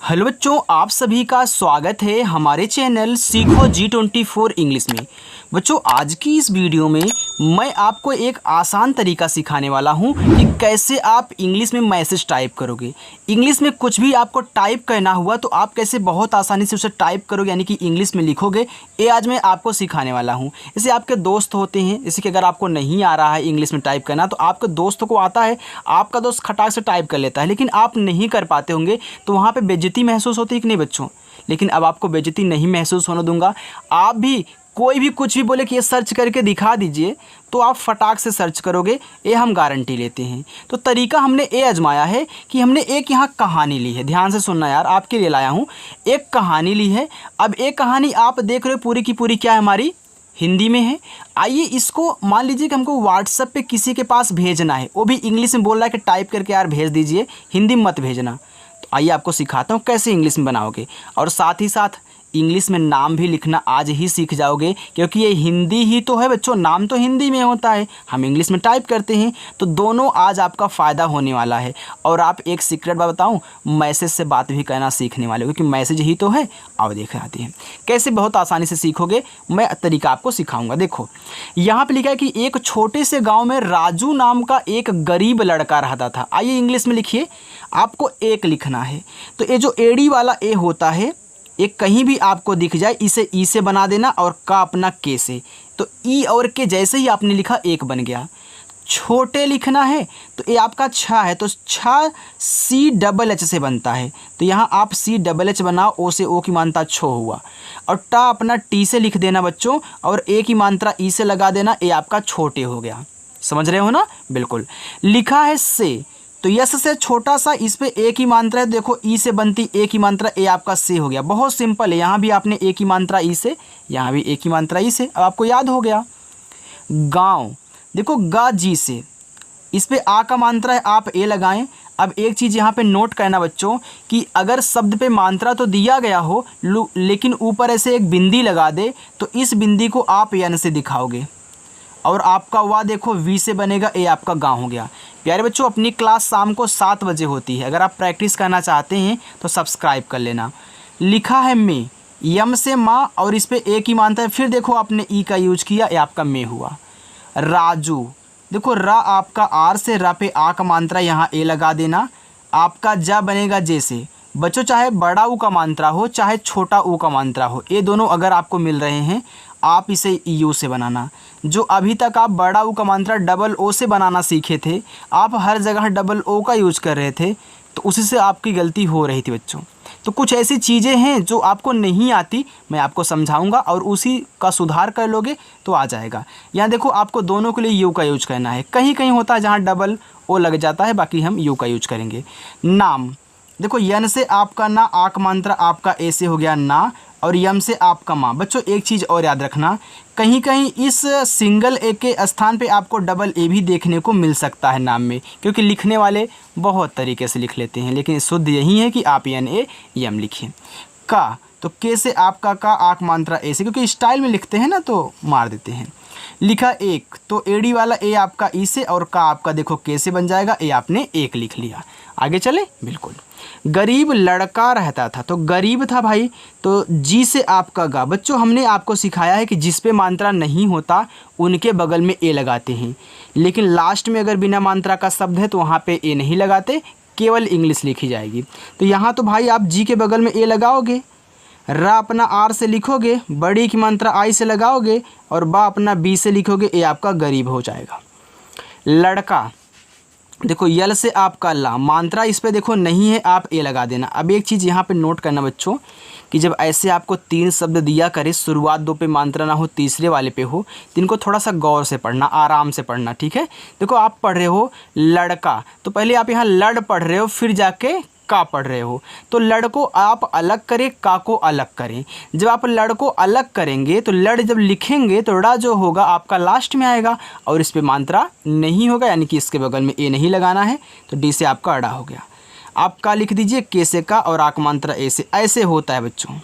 Hello बच्चों, आप सभी का स्वागत है हमारे चैनल सीखो G24 इंग्लिश में। बच्चों, आज की इस वीडियो में मैं आपको एक आसान तरीका सिखाने वाला हूं कि कैसे आप इंग्लिश में मैसेज टाइप करोगे। इंग्लिश में कुछ भी आपको टाइप करना हुआ तो आप कैसे बहुत आसानी से उसे टाइप करोगे, यानी कि इंग्लिश में लिखोगे। ये आज मैं आपको सिखाने वाला हूं। जैसे आपके दोस्त होते हैं, जैसे कि अगर आपको नहीं आ रहा है इंग्लिश में टाइप करना तो आपके दोस्त को आता है, आपका दोस्त खटाक से टाइप कर लेता है, लेकिन आप नहीं कर पाते होंगे तो वहाँ पर बेइज्जती महसूस होती है कि नहीं बच्चों। लेकिन अब आपको बेइज्जती नहीं महसूस होने दूंगा। आप भी कोई भी कुछ भी बोले कि ये सर्च करके दिखा दीजिए तो आप फटाक से सर्च करोगे, ये हम गारंटी लेते हैं। तो तरीका हमने ये आजमाया है कि हमने एक यहाँ कहानी ली है। ध्यान से सुनना यार, आपके लिए लाया हूँ। एक कहानी ली है। अब एक कहानी आप देख रहे हो पूरी की पूरी क्या है, हमारी हिंदी में है। आइए इसको मान लीजिए कि हमको व्हाट्सएप पे किसी के पास भेजना है, वो भी इंग्लिश में बोल रहा है कि टाइप करके यार भेज दीजिए, हिंदी में मत भेजना। तो आइए आपको सिखाता हूँ कैसे इंग्लिश में बनाओगे, और साथ ही साथ इंग्लिश में नाम भी लिखना आज ही सीख जाओगे, क्योंकि ये हिंदी ही तो है बच्चों। नाम तो हिंदी में होता है, हम इंग्लिश में टाइप करते हैं, तो दोनों आज आपका फ़ायदा होने वाला है। और आप एक सीक्रेट बात बताऊं, मैसेज से बात भी करना सीखने वाले हो, क्योंकि मैसेज ही तो है। अब देख आती है कैसे बहुत आसानी से सीखोगे, मैं तरीका आपको सिखाऊंगा। देखो यहाँ पे लिखा है कि एक छोटे से गाँव में राजू नाम का एक गरीब लड़का रहता था। आइए इंग्लिश में लिखिए, आपको एक लिखना है। तो ये जो एड़ी वाला ए होता है, एक कहीं भी आपको दिख जाए इसे ई से बना देना और का अपना के से। तो ई और के जैसे ही आपने लिखा एक बन गया। छोटे लिखना है तो ये आपका छा है, तो छा सी डबल एच से बनता है, तो यहाँ आप सी डबल एच बनाओ, ओ से ओ की मात्रा छो हुआ। और टा अपना टी से लिख देना बच्चों, और ए की मात्रा ई से लगा देना, ये आपका छोटे हो गया। समझ रहे हो ना? बिल्कुल। लिखा है से, तो यस से छोटा सा, इस पे ए की मात्रा है, देखो ई से बनती ए की मात्रा, ए आपका से हो गया। बहुत सिंपल है, यहाँ भी आपने ए की मात्रा ई से, यहाँ भी ए की मात्रा ई से। अब आपको याद हो गया। गांव, देखो गा जी से, इस पे आ का मात्रा है, आप ए लगाएं। अब एक चीज़ यहाँ पे नोट करना बच्चों कि अगर शब्द पे मात्रा तो दिया गया हो लेकिन ऊपर ऐसे एक बिंदी लगा दे, तो इस बिंदी को आप यन से दिखाओगे, और आपका वाह देखो वी से बनेगा, ए आपका गांव हो गया। प्यारे बच्चों, अपनी क्लास शाम को 7 बजे होती है, अगर आप प्रैक्टिस करना चाहते हैं तो सब्सक्राइब कर लेना। लिखा है में, यम से माँ, और इस पे ए की मात्रा है, फिर देखो आपने ई का यूज किया, ये आपका में हुआ। राजू, देखो रा आपका आर से, रा पे आ का मात्रा, यहाँ ए लगा देना, आपका जा बनेगा जैसे। बच्चों चाहे बड़ा ऊ का मात्रा हो चाहे छोटा ऊ का मात्रा हो, ये दोनों अगर आपको मिल रहे हैं आप इसे यू से बनाना। जो अभी तक आप बड़ा ऊ का मात्रा डबल ओ से बनाना सीखे थे, आप हर जगह डबल ओ का यूज कर रहे थे, तो उसी से आपकी गलती हो रही थी बच्चों। तो कुछ ऐसी चीज़ें हैं जो आपको नहीं आती, मैं आपको समझाऊंगा और उसी का सुधार कर लोगे तो आ जाएगा। यहाँ देखो आपको दोनों के लिए यू का यूज करना है। कहीं कहीं होता है जहाँ डबल ओ लग जाता है, बाकी हम यू का यूज करेंगे। नाम, देखो यन से आपका ना, आक मात्रा आपका ए से हो गया ना, और यम से आपका माँ। बच्चों एक चीज़ और याद रखना, कहीं कहीं इस सिंगल ए के स्थान पे आपको डबल ए भी देखने को मिल सकता है नाम में, क्योंकि लिखने वाले बहुत तरीके से लिख लेते हैं, लेकिन शुद्ध यही है कि आप एन ए यम लिखिए। का, तो के से आपका का, आक मात्रा ए से, क्योंकि स्टाइल में लिखते हैं ना तो मार देते हैं। लिखा एक, तो एडी वाला ए आपका ई से, और का आपका देखो के से बन जाएगा, ए आपने एक लिख लिया। आगे चले, बिल्कुल। गरीब लड़का रहता था, तो गरीब था भाई, तो जी से आपका गा। बच्चों हमने आपको सिखाया है कि जिस पे मात्रा नहीं होता उनके बगल में ए लगाते हैं, लेकिन लास्ट में अगर बिना मात्रा का शब्द है तो वहाँ पे ए नहीं लगाते, केवल इंग्लिश लिखी जाएगी। तो यहाँ तो भाई आप जी के बगल में ए लगाओगे, रा अपना आर से लिखोगे, बड़ी की मात्रा आई से लगाओगे, और बा अपना बी से लिखोगे, ए आपका गरीब हो जाएगा। लड़का, देखो यल से आपका ला, मात्रा इस पे देखो नहीं है, आप ए लगा देना। अब एक चीज़ यहाँ पे नोट करना बच्चों कि जब ऐसे आपको 3 शब्द दिया करे, शुरुआत 2 पे मात्रा ना हो, तीसरे वाले पे हो, तो इनको थोड़ा सा गौर से पढ़ना, आराम से पढ़ना, ठीक है। देखो आप पढ़ रहे हो लड़का, तो पहले आप यहाँ लड़ पढ़ रहे हो, फिर जाके का पढ़ रहे हो, तो लड़ को आप अलग करें, का को अलग करें। जब आप लड़ को अलग करेंगे तो लड़ जब लिखेंगे तो ड़ा जो होगा आपका लास्ट में आएगा, और इस पे मात्रा नहीं होगा, यानी कि इसके बगल में ए नहीं लगाना है, तो डी से आपका अड़ा हो गया। आप का लिख दीजिए, के से का, और आक मात्रा ए से। ऐसे होता है बच्चों।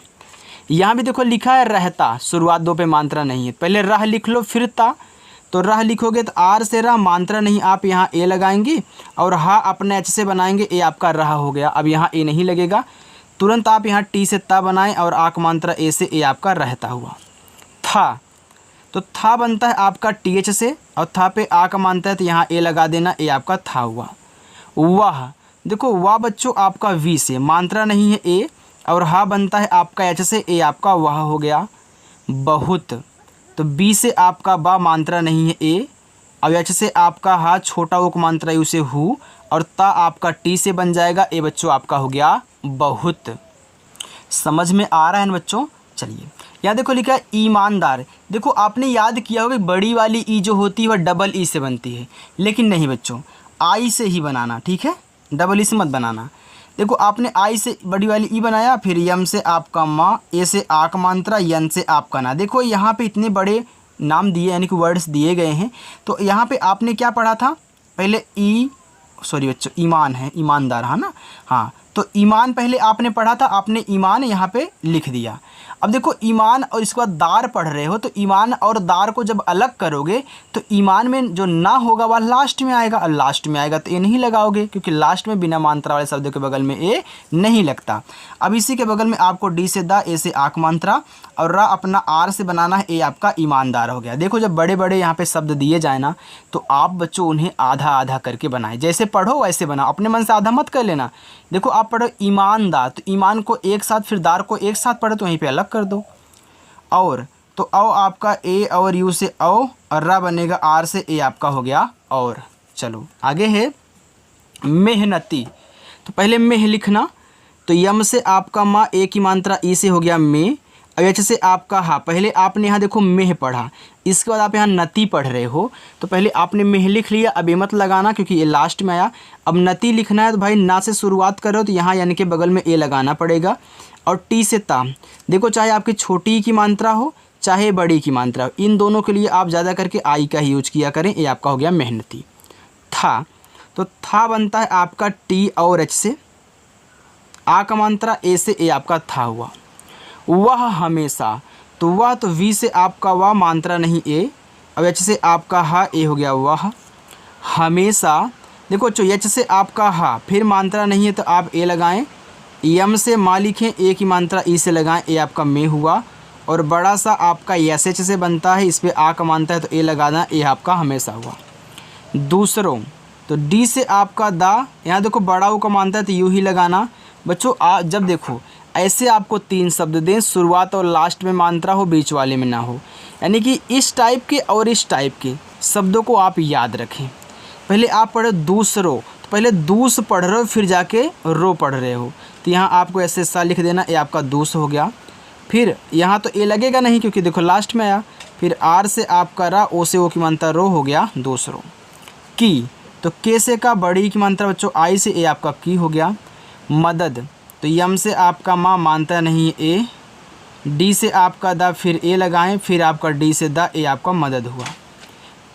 यहाँ भी देखो लिखा है रहता, शुरुआत 2 पे मात्रा नहीं है, पहले रह लिख लो फिर ता, तो रह लिखोगे तो आर से रह, मात्रा नहीं, आप यहाँ ए लगाएंगे, और हा अपने एच से बनाएंगे, ए आपका रहा हो गया। अब यहाँ ए नहीं लगेगा, तुरंत आप यहाँ टी से ता बनाएं और आक मात्रा ए से ए आपका रहता हुआ। था, तो था बनता है आपका टी एच से और था पे आ का मानता है तो यहाँ ए लगा देना, ए आपका था हुआ। वाह, देखो वाह बच्चों आपका वी से, मात्रा नहीं है ए, और हा बनता है आपका एच से, ए आपका वाह हो गया। बहुत, तो बी से आपका बा, मात्रा नहीं है ए, और एच से आपका हा, छोटा उक मात्रा यू से हु, और ता आपका टी से बन जाएगा, ए बच्चों आपका हो गया बहुत। समझ में आ रहा है ना बच्चों? चलिए यहाँ देखो लिखा है ईमानदार। देखो आपने याद किया होगा बड़ी वाली ई जो होती है वह डबल ई से बनती है, लेकिन नहीं बच्चों, आई से ही बनाना, ठीक है, डबल ई से मत बनाना। देखो आपने आई से बड़ी वाली ई बनाया, फिर यम से आपका माँ, ए से आक मात्रा, यन से आपका ना। देखो यहाँ पे इतने बड़े नाम दिए यानी कि वर्ड्स दिए गए हैं, तो यहाँ पे आपने क्या पढ़ा था पहले? सॉरी बच्चों, ईमान है, ईमानदार, है ना। हाँ, तो ईमान पहले आपने पढ़ा था, आपने ईमान यहाँ पे लिख दिया। अब देखो ईमान और इसके बाद दार पढ़ रहे हो, तो ईमान और दार को जब अलग करोगे तो ईमान में जो ना होगा वह लास्ट में आएगा, और लास्ट में आएगा तो ए नहीं लगाओगे, क्योंकि लास्ट में बिना मात्रा वाले शब्दों के बगल में ए नहीं लगता। अब इसी के बगल में आपको डी से दा, ए से आक मात्रा, और रा अपना आर से बनाना है, ए आपका ईमानदार हो गया। देखो जब बड़े बड़े यहाँ पे शब्द दिए जाए ना, तो आप बच्चों उन्हें आधा आधा करके बनाए, जैसे पढ़ो वैसे बनाओ, अपने मन से आधा मत कर लेना। देखो आप पढ़ो ईमानदार, तो ईमान को एक साथ, फिर दार को एक साथ पढ़ो तो वहीं पे अलग कर दो। और तो औ आपका ए और यू से औ, और रा बनेगा आर से, ए आपका हो गया और। चलो आगे है मेहनती। तो पहले मेह लिखना, तो यम से आपका माँ, ए की मात्रा ई से हो गया में, और एच से आपका हा। पहले आपने यहाँ देखो मेह पढ़ा, इसके बाद आप यहाँ नती पढ़ रहे हो, तो पहले आपने मेह लिख लिया, अब ये मत लगाना क्योंकि ये लास्ट में आया। अब नती लिखना है तो भाई ना से शुरुआत कर रहे हो तो यहाँ यानी कि बगल में ए लगाना पड़ेगा। और टी से ता, देखो चाहे आपकी छोटी की मात्रा हो चाहे बड़ी की मात्रा हो, इन दोनों के लिए आप ज़्यादा करके आई का ही यूज किया करें, ये आपका हो गया मेहनती। था, तो था बनता है आपका टी और एच से, आ का मात्रा ए से, ए आपका था हुआ। वह हमेशा, तो वह तो वी से आपका वाह, मात्रा नहीं ए, अब एच से आपका हा, ए हो गया वह। हमेशा, देखो चो एच से आपका हा, फिर मात्रा नहीं है तो आप ए लगाएं, यम से माँ लिखें, ए की मात्रा ई से लगाएं, ए आपका में हुआ। और बड़ा सा आपका एस एच से बनता है, इस पर आ का मानता है तो ए लगाना, ए आपका हमेशा हुआ। दूसरों, तो डी से आपका दा, यहाँ देखो बड़ा ओ का मानता है तो यू ही लगाना। बच्चों जब देखो ऐसे आपको तीन शब्द दें, शुरुआत और लास्ट में मात्रा हो, बीच वाले में ना हो, यानी कि इस टाइप के और इस टाइप के शब्दों को आप याद रखें। पहले आप पढ़ो दूसरों, तो पहले दूस पढ़ रहे हो फिर जाके रो पढ़ रहे हो, तो यहाँ आपको ऐसे सा लिख देना, ये आपका दूस हो गया। फिर यहाँ तो ए लगेगा नहीं क्योंकि देखो लास्ट में आया, फिर आर से आपका रा, ओ से ओ की मात्रा रो हो गया दूसरों। की, तो के से का बड़ी की मात्रा बच्चों आई से, ए आपका की हो गया। मदद, तो यम से आपका माँ, मानता नहीं ए, डी से आपका दा, फिर ए लगाएं, फिर आपका डी से दा, ए आपका मदद हुआ।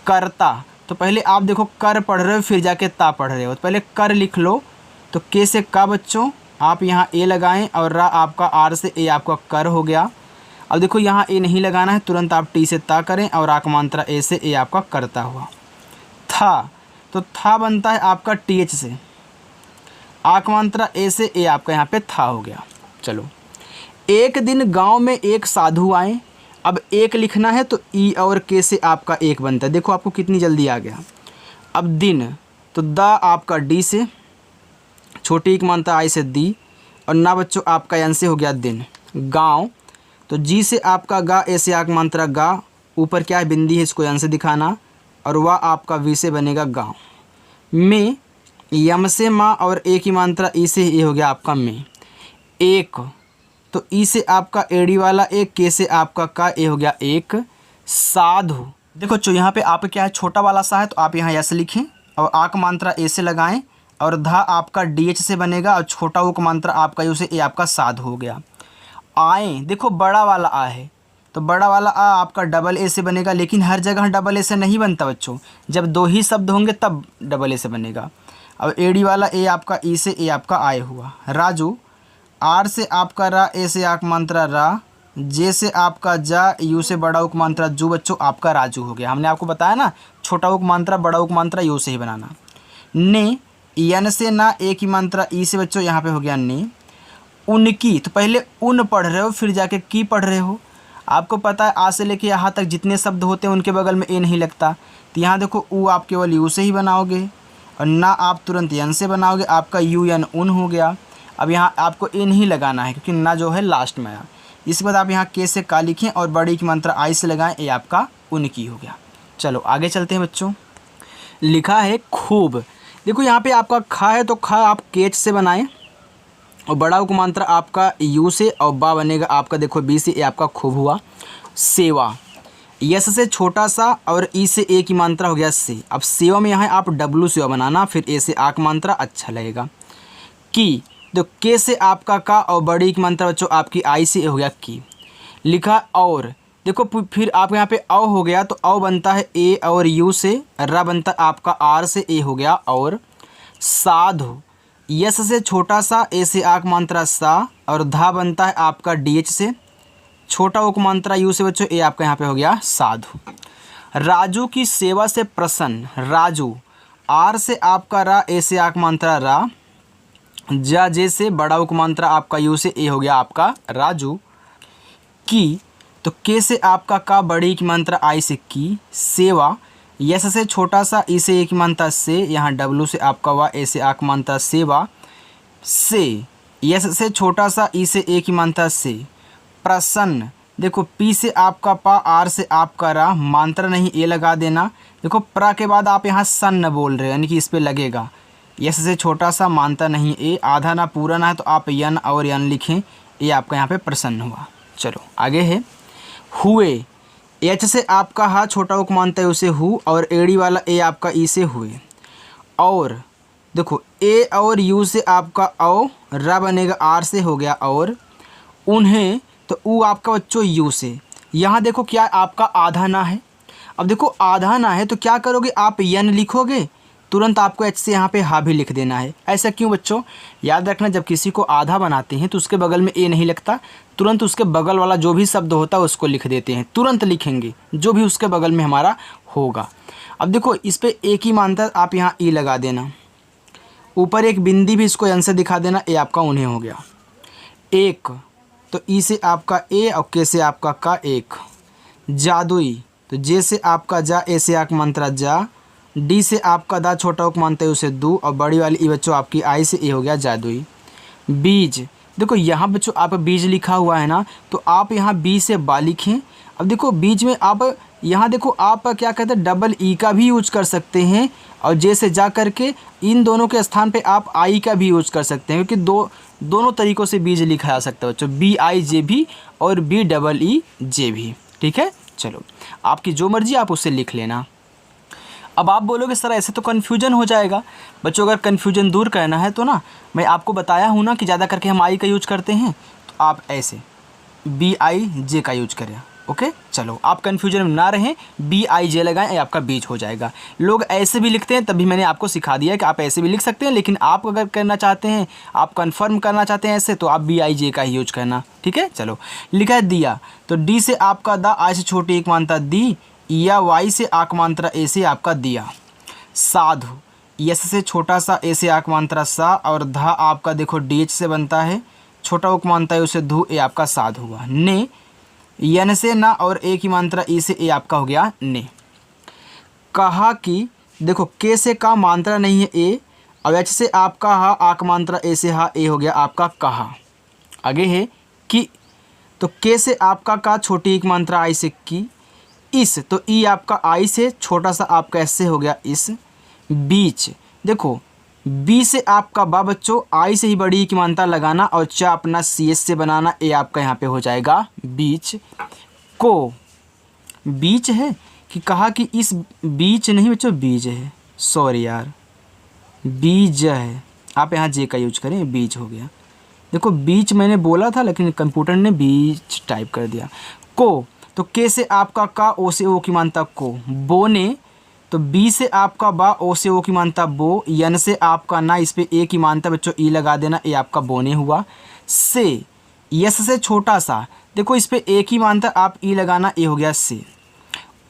करता, तो पहले आप देखो कर पढ़ रहे हो फिर जाके ता पढ़ रहे हो, तो पहले कर लिख लो, तो के से का बच्चों आप यहाँ ए लगाएं, और रा आपका आर से, ए आपका कर हो गया। अब देखो यहाँ ए नहीं लगाना है, तुरंत आप टी से ता करें, और आक मात्रा ए से, ए आपका करता हुआ। था, तो था बनता है आपका टी एच से, आक मात्रा ए से, ए आपका यहाँ पे था हो गया। चलो, एक दिन गांव में एक साधु आए। अब एक लिखना है तो ई और के से आपका एक बनता है, देखो आपको कितनी जल्दी आ गया। अब दिन, तो दा आपका डी से, छोटी एक मात्रा आई से दी, और ना बच्चों आपका एन से हो गया दिन। गांव, तो जी से आपका गा, ए से आक मात्रा गा, ऊपर क्या है बिंदी है इसको एन से दिखाना, और वह आपका वी से बनेगा गाँव। में, यम से माँ और ए की मात्रा ई से, ए हो गया आपका में। एक, तो ई से आपका एडी वाला एक, के से आपका का, ए हो गया एक। साधु, देखो जो यहाँ पे आपका क्या है छोटा वाला सा है, तो आप यहाँ ऐसे लिखें, और आक मात्रा ए से लगाएं, और धा आपका डी एच से बनेगा, और छोटा वो का मात्रा आपका यू से, ए आपका साधु हो गया। आए, देखो बड़ा वाला आ है, तो बड़ा वाला आ आपका डबल ए से बनेगा, लेकिन हर जगह डबल ए से नहीं बनता बच्चों, जब दो ही शब्द होंगे तब डबल ए से बनेगा। अब एडी वाला ए आपका ई से, ए आपका आए हुआ। राजू, आर से आपका रा, ए से आक मात्रा रा, जे से आपका जा, यू से बड़ा उक मात्रा जू, बच्चों आपका राजू हो गया। हमने आपको बताया ना छोटा उक मात्रा बड़ा उक मात्रा यू से ही बनाना। ने, यन से ना, ए की मात्रा ई से बच्चों यहाँ पे हो गया ने। उनकी, तो पहले उन पढ़ रहे हो फिर जाके की पढ़ रहे हो। आपको पता है आ से लेके यहाँ तक जितने शब्द होते हैं उनके बगल में ए नहीं लगता, तो यहाँ देखो ऊ आप केवल यू से ही बनाओगे और ना आप तुरंत यन से बनाओगे, आपका यू एन उन हो गया। अब यहाँ आपको ए नहीं लगाना है क्योंकि ना जो है लास्ट में आया। इसके बाद आप यहाँ के से का लिखें और बड़ी की मात्रा आई से लगाएं, ये आपका उनकी हो गया। चलो आगे चलते हैं बच्चों। लिखा है खूब। देखो यहाँ पे आपका खा है तो खा आप केच से बनाएं और बड़ा उपमांत्र आपका यू से और बा बनेगा आपका देखो बी से, ये आपका खूब हुआ। सेवा, यस से छोटा सा और ई से ए की मात्रा हो गया से। अब सेवा में यहाँ आप डब्लू से बनाना, फिर ए से आ की मात्रा अच्छा लगेगा। की, तो के से आपका का और बड़ी की मात्रा बच्चों आपकी आई से हो गया की। लिखा और, देखो फिर आप यहाँ पे औ हो गया तो औ बनता है ए और यू से, रा बनता है आपका आर से, ए हो गया और। साधु, यस से छोटा सा ए से आक मात्रा सा और धा बनता है आपका डी एच से, छोटा ओक मात्रा यू से बच्चों, ए आपका यहाँ पे हो गया साधु। राजू की सेवा से प्रसन्न, राजू आर से आपका रा, ए से आक मात्रा रा, जा जे से बड़ा उक मात्रा आपका यू से, ए हो गया आपका राजू। की, तो के से आपका का बड़ी की मात्रा आई से की। सेवा, यस से छोटा सा ई से ए की मात्रा से, यहाँ डब्लू से आपका वा, ए से आक मात्रा सेवा। से, यस से छोटा सा ई से ए की मात्रा से। प्रसन्न, देखो पी से आपका पा, आर से आपका रा, मात्रा नहीं ए लगा देना। देखो प्रा के बाद आप यहाँ सन्न बोल रहे हो यानी कि इस पे लगेगा। यस से छोटा सा, मात्रा नहीं ए, आधा ना पूरा ना है तो आप यन और यन लिखें, ये आपका यहाँ पे प्रसन्न हुआ। चलो आगे है हुए, एच से आपका हा छोटा उक मानता है उसे हु और एड़ी वाला ए आपका ई से हुए। और देखो ए और यू से आपका औ, रा बनेगा आर से हो गया और। उन्हें, तो ऊ आपका बच्चों यू से। यहाँ देखो क्या आपका आधा ना है। अब देखो आधा ना है तो क्या करोगे आप यन लिखोगे, तुरंत आपको एच से यहाँ पे हा भी लिख देना है। ऐसा क्यों बच्चों, याद रखना जब किसी को आधा बनाते हैं तो उसके बगल में ए नहीं लगता, तुरंत उसके बगल वाला जो भी शब्द होता है उसको लिख देते हैं, तुरंत लिखेंगे जो भी उसके बगल में हमारा होगा। अब देखो इस पर ए की मात्रा आप यहाँ ई लगा देना, ऊपर एक बिंदी भी इसको एन से दिखा देना, ए आपका उन्हें हो गया। एक, तो ई से आपका ए और के से आपका का एक। जादुई, तो जे से आपका जा, ए से आक मंत्रा जा, डी से आपका दा छोटा उक मानते हैं उसे दू और बड़ी वाली ई बच्चों आपकी आई से, ए हो गया जादुई। बीज, देखो यहाँ बच्चों आप बीज लिखा हुआ है ना, तो आप यहाँ बी से बा लिखें। अब देखो बीज में आप यहाँ देखो आप क्या कहते हैं डबल ई का भी यूज कर सकते हैं और जे से जा करके इन दोनों के स्थान पे आप आई का भी यूज कर सकते हैं, क्योंकि दोनों तरीक़ों से बीज लिखा जा सकता है बच्चों, बी आई जे भी और बी डबल ई जे भी। ठीक है, चलो आपकी जो मर्जी आप उससे लिख लेना। अब आप बोलोगे सर ऐसे तो कन्फ्यूजन हो जाएगा। बच्चों अगर कन्फ्यूजन दूर करना है तो ना, मैं आपको बताया हूँ ना कि ज़्यादा करके हम आई का यूज करते हैं, तो आप ऐसे बी आई जे का यूज करें। ओके, चलो आप कन्फ्यूजन में ना रहें, बी आई जे लगाएं, ये आपका बीज हो जाएगा। लोग ऐसे भी लिखते हैं, तभी मैंने आपको सिखा दिया कि आप ऐसे भी लिख सकते हैं, लेकिन आप अगर करना चाहते हैं, आप कन्फर्म करना चाहते हैं ऐसे, तो आप बी आई जे का ही यूज करना। ठीक है, चलो लिखा है दिया, तो डी से आपका दा, आई से छोटी एक मानता दी, या वाई से आक मात्रा ए से आपका दिया। साधु, यस से छोटा सा, ए से आक मात्रा सा और धा आपका देखो डी एच से बनता है, छोटा उक मानता है उसे धू, ए आपका साधु हुआ। ने, यन से ना और ए की मात्रा ई से, ए आपका हो गया ने। कहा कि, देखो के से का मात्रा नहीं है ए और एच से आपका हा, आक मात्रा ए से हा, ए हो गया आपका कहा। आगे है कि, तो के से आपका का छोटी एक मात्रा आई से की। इस, तो ई आपका आई से, छोटा सा आपका एस से हो गया इस। बीच, देखो बी से आपका बा बच्चों, आई से ही बड़ी की मात्रा लगाना और चा अपना सी एस से बनाना, ए आपका यहाँ पे हो जाएगा बीच। को, बीच है कि कहा कि इस बीच नहीं बच्चों, बीज है, सॉरी यार बीज है, आप यहाँ जे का यूज करें, बीज हो गया। देखो बीच मैंने बोला था लेकिन कंप्यूटर ने बीच टाइप कर दिया। को, तो के से आपका का, ओ से ओ की मानता को। बोने, तो बी से आपका बा, ओ से ओ की मानता बो, यन से आपका ना, इस पे ए की मानता बच्चों ई लगा देना, ए आपका बोने हुआ। से, यस से छोटा सा, देखो इस पे ए की मानता आप ई लगाना, ए हो गया से।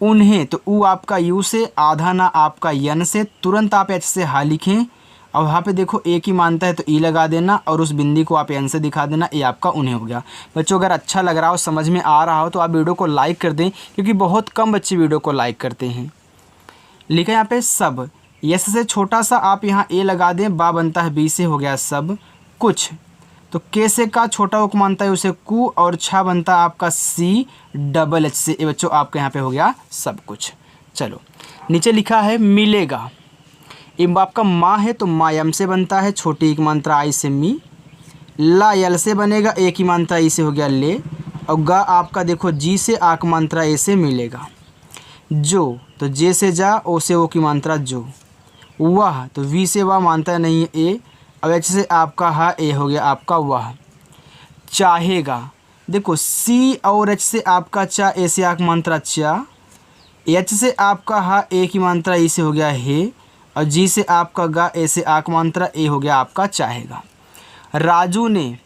उन्हें, तो ऊ आपका यू से, आधा ना आपका यन से, तुरंत आप एच से हा लिखें और वहाँ पे देखो ए की मानता है तो ई लगा देना और उस बिंदी को आप एन से दिखा देना। ये आपका उन्हें हो गया। बच्चों अगर अच्छा लग रहा हो, समझ में आ रहा हो तो आप वीडियो को लाइक कर दें, क्योंकि बहुत कम बच्चे वीडियो को लाइक करते हैं। लिखा यहाँ पे सब, यस से छोटा सा आप यहाँ ए लगा दें, बा बनता है बी से, हो गया सब कुछ। तो के से का छोटा उक मानता है उसे कु, और छा बनता है आपका सी डबल एच से। ये बच्चों आपके यहाँ पे हो गया सब कुछ। चलो नीचे लिखा है मिलेगा। इम आपका माँ है तो मा यम से बनता है, छोटी एक मात्रा आई से मी। ला यल से बनेगा, एक ही मात्रा ई से, हो गया ले। और गा आपका देखो जी से आक मात्रा ए से मिलेगा। जो तो जे से जा, ओ से ओ की मात्रा जो। वह तो वी से वाह मानता नहीं है ए। अब एच से आपका हा, ए हो गया आपका वह। चाहेगा, देखो सी और एच से आपका चा, ए से आक मात्रा चा। एच से आपका हा, ए की मात्रा ई से, हो गया हे। और जी से आपका गा, ए से आक मात्रा ए, हो गया आपका चाहेगा। राजू ने,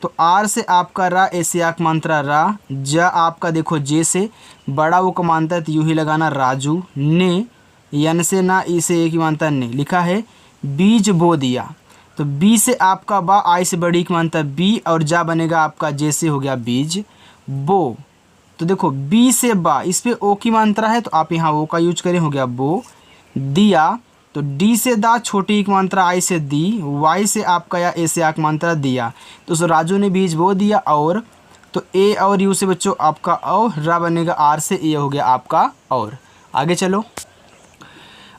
तो आर से आपका रा, ए से आक मात्रा रा। जा आपका देखो जे से बड़ा वो कमानता है तो यूँ ही लगाना राजू। ने यन से ना, ई से ए की मानता ने। लिखा है बीज बो दिया, तो बी से आपका बा, आई से बड़ी की मानता बी, और जा बनेगा आपका जे से, हो गया बीज बो। तो देखो बी से बा, इस पे ओ की मात्रा है तो आप यहाँ ओ का यूज करें, हो गया बो। दिया, तो डी से दा, छोटी एक मात्रा आई से दी। वाई से आपका या ए से आक मात्रा दिया, तो उस राजू ने बीज बो दिया। और तो ए और यू से बच्चों आपका और, रा बनेगा आर से, ए हो गया आपका और। आगे चलो,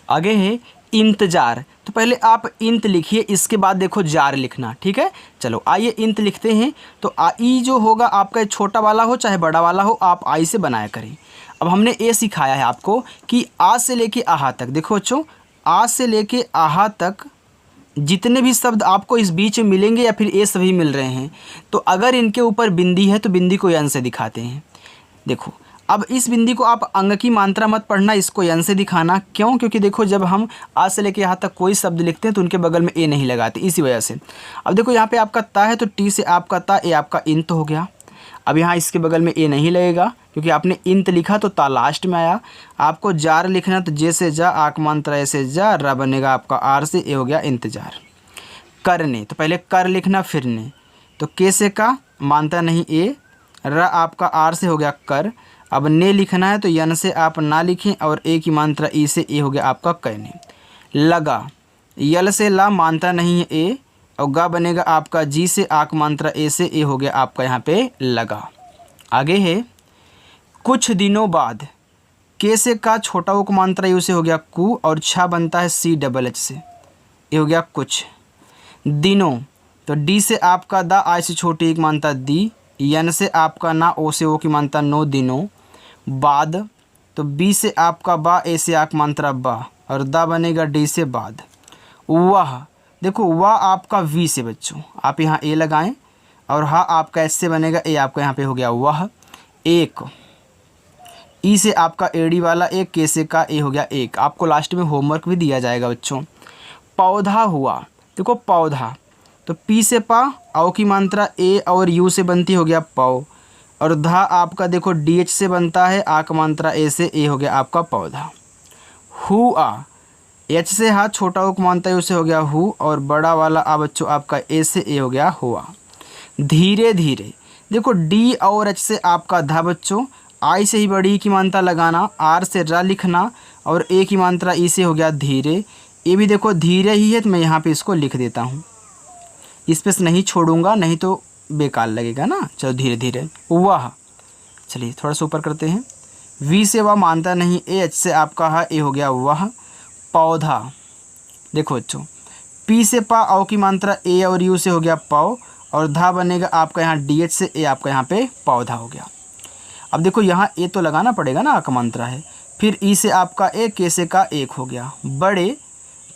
आगे है इंतजार। तो पहले आप इंत लिखिए, इसके बाद देखो जार लिखना, ठीक है। चलो आइए इंत लिखते हैं। तो आई जो होगा आपका छोटा वाला हो चाहे बड़ा वाला हो, आप आई से बनाया करें। अब हमने ए सिखाया है आपको कि आ से लेके आहा तक, देखो बच्चों आ से लेके आहा तक जितने भी शब्द आपको इस बीच में मिलेंगे या फिर ए सभी मिल रहे हैं, तो अगर इनके ऊपर बिंदी है तो बिंदी को यन से दिखाते हैं। देखो अब इस बिंदी को आप अंग की मात्रा मत पढ़ना, इसको यन से दिखाना। क्यों? क्योंकि देखो जब हम आ से लेके यहाँ तक कोई शब्द लिखते हैं तो उनके बगल में ए नहीं लगाते, इसी वजह से। अब देखो यहाँ पे आपका ता है तो टी से आपका ता, ए आपका इंत हो गया। अब यहाँ इसके बगल में ए नहीं लगेगा क्योंकि आपने इंत लिखा तो ता लास्ट में आया। आपको जार लिखना तो जे से जा, आक मात्रा ए से जा, रा बनेगा आपका आर से, ए हो गया इंतजार। करने, तो पहले कर लिखना फिर ने, तो के से का मानता नहीं ए, रा आपका आर से, हो गया कर। अब ने लिखना है तो यन से आप ना लिखें और ए की मात्रा ई से, ए हो गया आपका कहने। लगा, यल से ला मानता नहीं है ए, और गा बनेगा आपका जी से, आक मात्रा ए से, ए हो गया आपका यहाँ पे लगा। आगे है कुछ दिनों बाद। के से का छोटा उक मात्रा यू से, हो गया कु, और छा बनता है सी डबल एच से, ये हो गया कुछ दिनों। तो डी से आपका दा, आई से छोटी एक मात्रा दी, यन से आपका ना, ओ से ओ की मात्रा नो दिनों बाद। तो बी से आपका बा, ए से आक मात्रा बा, और दा बनेगा डी से बाद। वह, देखो वह आपका वी से बच्चों आप यहाँ ए लगाएं, और हा आपका एस से बनेगा, ए आपका यहाँ पे हो गया वह। एक, ई से आपका एडी वाला एक, के से का ए हो गया एक। आपको लास्ट में होमवर्क भी दिया जाएगा बच्चों। पौधा हुआ, देखो पौधा, तो पी से पा, औ की मात्रा ए और यू से बनती, हो गया पौ। और धा आपका देखो डी एच से बनता है, आक मात्रा ए से, ए हो गया आपका पौधा। हुआ, एच से हा, छोटा उक मानता है उसे, हो गया हु, और बड़ा वाला आ बच्चों आपका ए से, ए हो गया हुआ। धीरे धीरे, देखो डी और एच से आपका धा बच्चों, आई से ही बड़ी की मात्रा लगाना, आर से रा लिखना, और ए की मात्रा ई से, हो गया धीरे। ये भी देखो धीरे ही है तो मैं यहाँ पे इसको लिख देता हूँ, इस पे नहीं छोड़ूंगा नहीं तो बेकार लगेगा ना। चलो धीरे धीरे। वह, चलिए थोड़ा सा ऊपर करते हैं। वी से वह मानता नहीं, ए एच से आपका हा, ए हो गया वह। पौधा, देखो बच्चों पी से पा, औ की मात्रा ए और यू से, हो गया पौ, और धा बनेगा आपका यहाँ डी एच से, ए आपका यहाँ पे पौधा हो गया। अब देखो यहाँ ए तो लगाना पड़ेगा ना, आक मात्रा है। फिर ई से आपका ए, के से का एक हो गया। बड़े,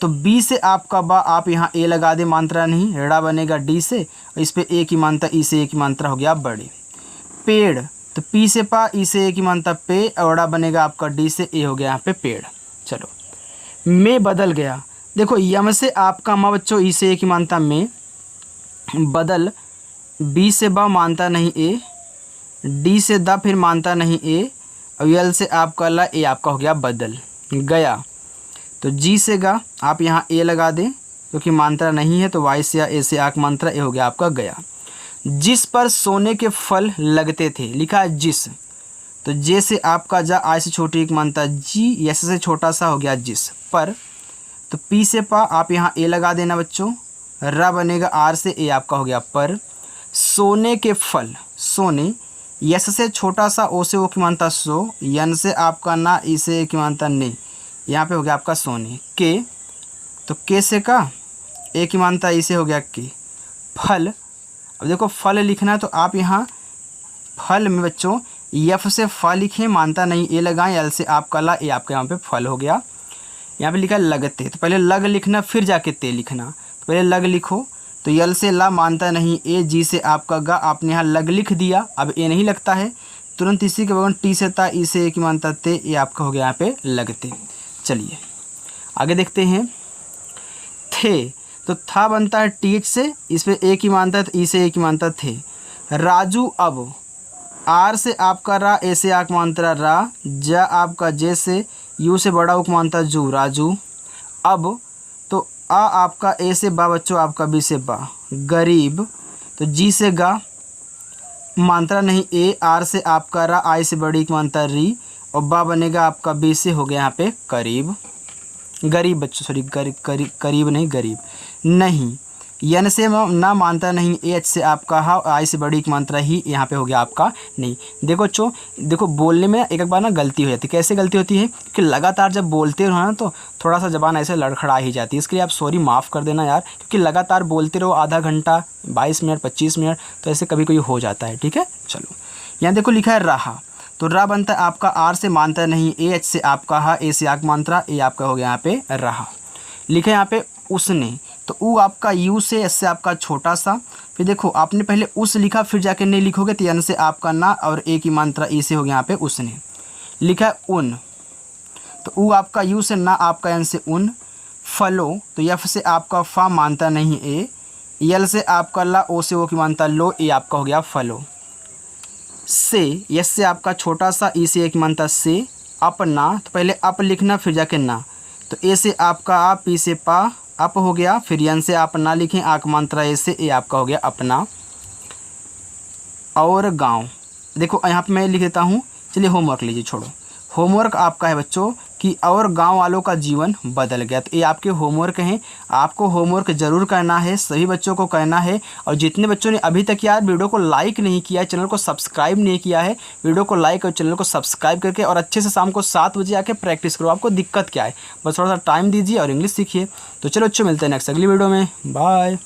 तो बी से आपका बा, आप यहाँ ए लगा दे, मात्रा नहीं, रा बनेगा डी से, और इस पे ए की मात्रा, ई से ए की मात्रा, हो गया बड़े। पेड़, तो पी से पा, ई से ए की मात्रा पे, और रा बनेगा आपका डी से, ए हो गया यहाँ पे पेड़। चलो में बदल गया, देखो यम से आपका मा बच्चों, ई से ए की मात्रा में, बदल, बी से बा मानता नहीं ए, डी से दा फिर मानता नहीं ए, और यल से आपका ला, ए आपका हो गया बदल। गया, तो जी से गा आप यहाँ ए लगा दें, क्योंकि मात्रा नहीं है तो वाई से या ए से आक मात्रा, ए हो गया आपका गया। जिस पर सोने के फल लगते थे, लिखा है जिस, तो जे से आपका जा, आई से छोटी एक मात्रा जी, यस से छोटा सा हो गया जिस पर, तो पी से पा आप यहाँ ए लगा देना बच्चों, रा बनेगा आर से ए आपका हो गया पर। सोने के फल, सोने, यस से छोटा सा, ओ से ओ की मानता सो, यन से आपका ना, ई से ए की मानता ने, यहाँ पे हो गया आपका सोने के, तो के से का, ए की मानता ई से हो गया के। फल, अब देखो फल लिखना है तो आप यहाँ फल में बच्चों यफ से फ लिखें, मानता नहीं ए लगाएं, एल से आपका ला, ए आपका यहाँ पे फल हो गया। यहाँ पे लिखा लगते, तो पहले लग लिखना फिर जाके ते लिखना, तो पहले लग लिखो, तो यल से ला मानता नहीं ए, जी से आपका गा, आपने यहाँ लग लिख दिया, अब ए नहीं लगता है, तुरंत इसी के बगल टी से ता, ई से ए की मानता ते, ये आपका हो गया यहाँ पे लगते। चलिए आगे देखते हैं। थे, तो था बनता है टी एच से, इस पर ए की मानता है तो ई से ए की मानता थे। राजू अब, आर से आपका रा, ए से आक मानता रा, जा आपका जे से, यू से बड़ा उक मानता जू, राजू। अब तो आ आपका ए से बा बच्चों, आपका बी से बा। गरीब, तो जी से गा, मात्रा नहीं ए, आर से आपका रा, आई से बड़ी मानता री, और बा बनेगा आपका बी से हो गया यहाँ पे करीब। गरीब बच्चों, सॉरी करीब नहीं गरीब। नहीं, यन से ना मानता नहीं, एच से आपका हा, आई से बड़ी मात्रा ही, यहाँ पे हो गया आपका नहीं। देखो बच्चों, देखो बोलने में एक बार ना गलती हो जाती है। कैसे गलती होती है कि लगातार जब बोलते रहो ना तो थोड़ा सा ज़बान ऐसे लड़खड़ा ही जाती है, इसके लिए आप सॉरी माफ़ कर देना यार, क्योंकि लगातार बोलते रहो आधा घंटा, 22 मिनट 25 मिनट, तो ऐसे कभी कभी हो जाता है। ठीक है, चलो यहाँ देखो लिखा है रहा, तो रा बनता है आपका आर से मानता नहीं ए, एच से आपका हा, ए से आक मात्रा, ए आपका हो गया यहाँ पे रहा। लिखा है यहाँ पे उसने, तो ऊ आपका यू से, एस से आपका छोटा सा, फिर देखो आपने पहले उस लिखा फिर जाके नहीं लिखोगे तो यन से आपका ना, और ए की मात्रा ई से हो गया यहाँ पे उसने। लिखा है उन, तो ऊ आपका यू से ना, आपका एन से उन। फलो, तो यफ से आपका फा, मानता नहीं ए, यल से आपका ला, ओ से ओ की मानता लो, ए आपका हो गया फलो। से, यस से आपका छोटा सा, ई से एक मानता से। अपना, तो पहले अप लिखना फिर जाके ना, तो ए से आपका आ, पी से पा, अप हो गया, फिर यन से आप ना लिखें, आक मात्रा ए से, ए आपका हो गया अपना। और गांव, देखो यहाँ पे मैं लिख देता हूँ, चलिए होमवर्क लीजिए, छोड़ो। होमवर्क आपका है बच्चों कि और गांव वालों का जीवन बदल गया, तो ये आपके होमवर्क हैं। आपको होमवर्क ज़रूर करना है, सभी बच्चों को करना है। और जितने बच्चों ने अभी तक यार वीडियो को लाइक नहीं किया है, चैनल को सब्सक्राइब नहीं किया है, वीडियो को लाइक और चैनल को सब्सक्राइब करके और अच्छे से शाम को 7 बजे आके प्रैक्टिस करो। आपको दिक्कत क्या है, बस थोड़ा सा टाइम दीजिए और इंग्लिश सीखिए। तो चलो बच्चों, मिलते हैं नेक्स्ट अगली वीडियो में, बाय।